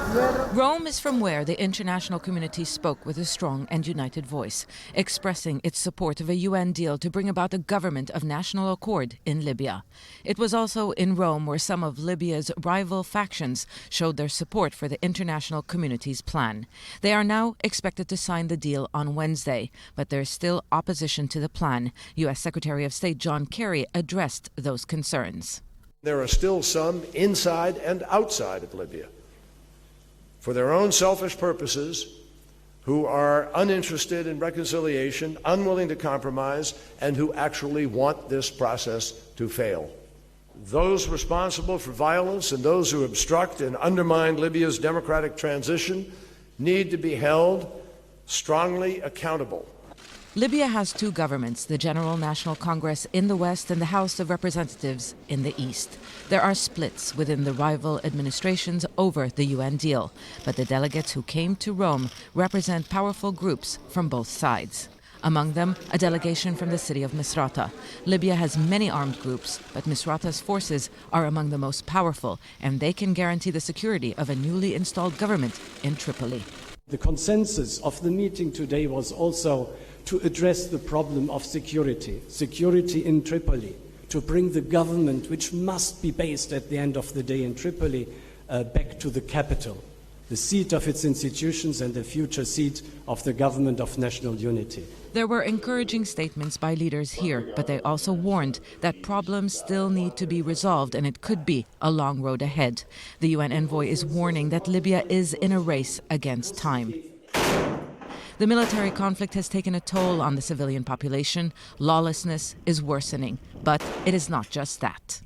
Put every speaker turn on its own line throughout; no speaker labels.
Rome is from where the international community spoke with a strong and united voice, expressing its support of a UN deal to bring about a government of national accord in Libya. It was also in Rome where some of Libya's rival factions showed their support for the international community's plan. They are now expected to sign the deal on Wednesday, but there is still opposition to the plan. U.S. Secretary of State John Kerry addressed those concerns.
There are still some inside and outside of Libya, for their own selfish purposes, who are uninterested in reconciliation, unwilling to compromise, and who actually want this process to fail. Those responsible for violence and those who obstruct and undermine Libya's democratic transition need to be held strongly accountable.
Libya has two governments, the General National Congress in the west and the House of Representatives in the east. There are splits within the rival administrations over the UN deal, but the delegates who came to Rome represent powerful groups from both sides. Among them, a delegation from the city of Misrata. Libya has many armed groups, but Misrata's forces are among the most powerful, and they can guarantee the security of a newly installed government in Tripoli.
The consensus of the meeting today was also to address the problem of security in Tripoli, to bring the government, which must be based at the end of the day in Tripoli, back to the capital, the seat of its institutions and the future seat of the government of national unity.
There were encouraging statements by leaders here, but they also warned that problems still need to be resolved and it could be a long road ahead. The UN envoy is warning that Libya is in a race against time. The military conflict has taken a toll on the civilian population. Lawlessness is worsening, but it is not just that.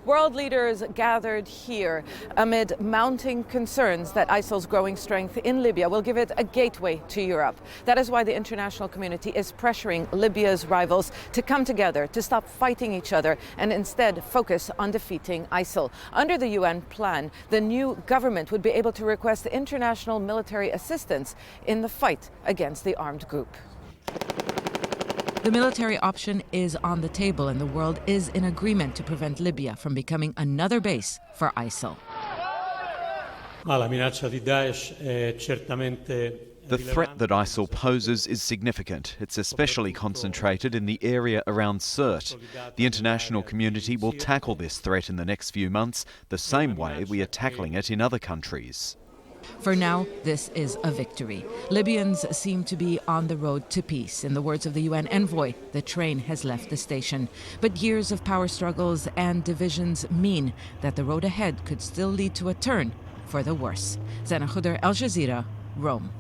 World leaders gathered here amid mounting concerns that ISIL's growing strength in Libya will give it a gateway to Europe. That is why the international community is pressuring Libya's rivals to come together, to stop fighting each other and instead focus on defeating ISIL. Under the UN plan, the new government would be able to request international military assistance in the fight against the armed group.
The military option is on the table and the world is in agreement to prevent Libya from becoming another base for ISIL.
The threat that ISIL poses is significant. It's especially concentrated in the area around Sirte. The international community will tackle this threat in the next few months the same way we are tackling it in other countries.
For now, this is a victory. Libyans seem to be on the road to peace. In the words of the UN envoy, the train has left the station. But years of power struggles and divisions mean that the road ahead could still lead to a turn for the worse. Zana Khuder, Al Jazeera, Rome.